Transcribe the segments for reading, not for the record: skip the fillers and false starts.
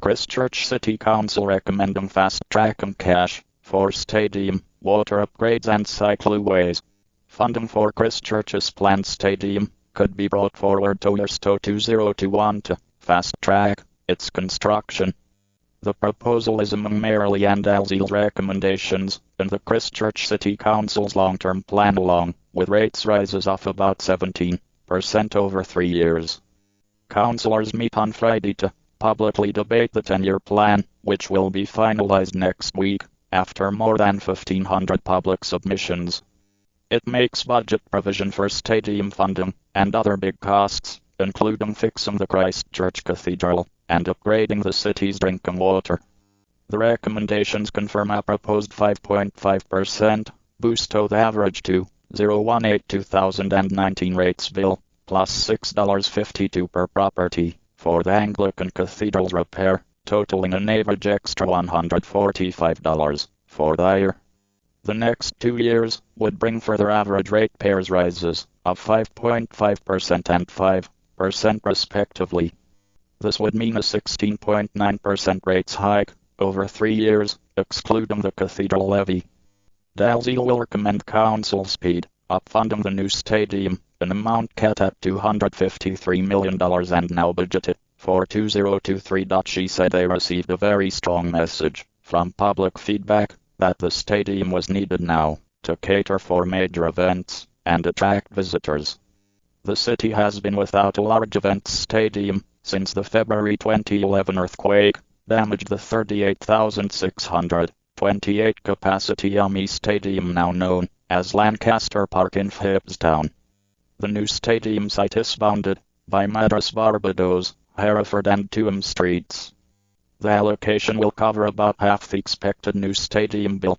Christchurch City Council recommending fast track and cash for stadium, water upgrades and cycleways. Funding for Christchurch's planned stadium could be brought forward to years 2021 to fast track its construction. The proposal is among Merrily and Dalziel's recommendations in the Christchurch City Council's long-term plan, along with rates rises of about 17% over 3 years. Councillors meet on Friday to publicly debate the 10-year plan, which will be finalized next week, after more than 1,500 public submissions. It makes budget provision for stadium funding and other big costs, including fixing the Christchurch Cathedral and upgrading the city's drinking water. The recommendations confirm a proposed 5.5% boost to the average 2018 2019 rates bill, plus $6.52 per property for the Anglican Cathedral's repair, totaling an average extra $145 for the year. The next 2 years would bring further average ratepayers rises of 5.5% and 5% respectively. This would mean a 16.9% rates hike over 3 years, excluding the cathedral levy. Dalziel will recommend council speed up funding the new stadium, an amount capped at $253 million and now budgeted for 2023. She said they received a very strong message from public feedback that the stadium was needed now to cater for major events and attract visitors. The city has been without a large events stadium since the February 2011 earthquake damaged the 38,628 capacity Yummy Stadium, now known as Lancaster Park in Phippstown. The new stadium site is bounded by Madras, Barbados, Hereford and Tuam streets. The allocation will cover about half the expected new stadium bill.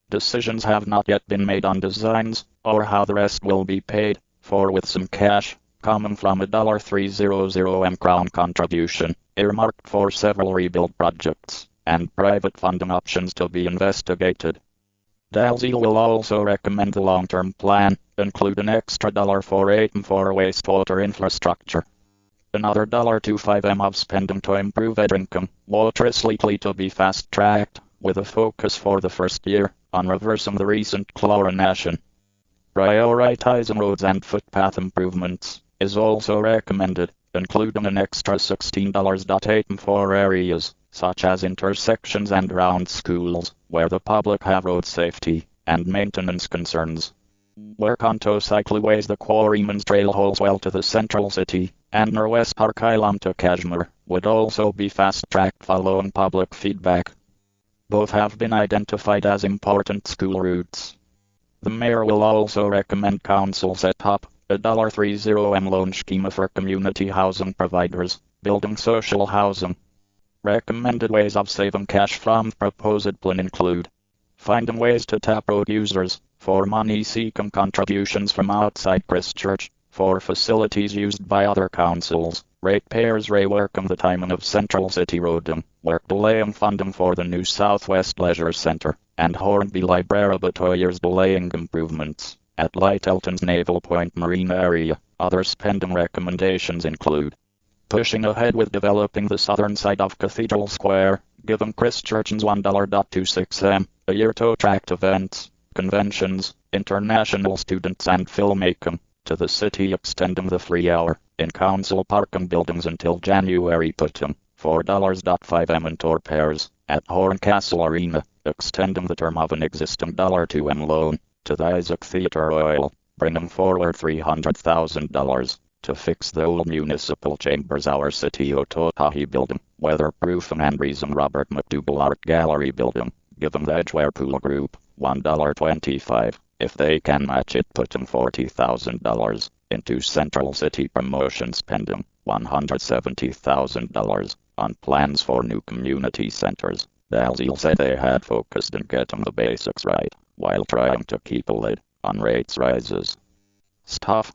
Decisions have not yet been made on designs or how the rest will be paid for, with some cash coming from a $300 Crown contribution earmarked for several rebuild projects and private funding options to be investigated. Dalziel will also recommend the long-term plan include an extra $4.8 for wastewater infrastructure. Another $2.5 of spending to improve drinking water is likely to be fast-tracked, with a focus for the first year on reversing the recent chlorination. Prioritizing roads and footpath improvements is also recommended, including an extra $16.8 for areas such as intersections and around schools, where the public have road safety and maintenance concerns. Work on two cycleways, the Quarryman's Trail Holswell to the central city, and Norwest Park Island to Cashmere, would also be fast-tracked following public feedback. Both have been identified as important school routes. The mayor will also recommend council set up a $30 loan scheme for community housing providers, building social housing. Recommended ways of saving cash from the proposed plan include finding ways to tap road users for money, seeking contributions from outside Christchurch for facilities used by other councils, ratepayers reworking the timing of Central City Roading, work delaying funding for the new Southwest Leisure Centre, and Hornby Library but 2 years delaying improvements at Lyttelton's Naval Point Marine area. Other spending recommendations include pushing ahead with developing the southern side of Cathedral Square, giving Christchurchans $1.26 a year to attract events, conventions, international students and filmmaking to the city, extending the free hour in council parking buildings until January, putting $4.5 in tour pairs at Horncastle Arena, extending the term of an existing $2 loan to the Isaac Theatre Oil, bringing forward $300,000 to fix the old municipal chambers, our City Ototahi building, weatherproofing and raising Robert McDougall Art Gallery building, giving the Edgware Pool Group $1.25, if they can match it, putting $40,000 into Central City promotion, spending $170,000 on plans for new community centers. Dalziel said they had focused on getting the basics right, while trying to keep a lid on rates rises. Staff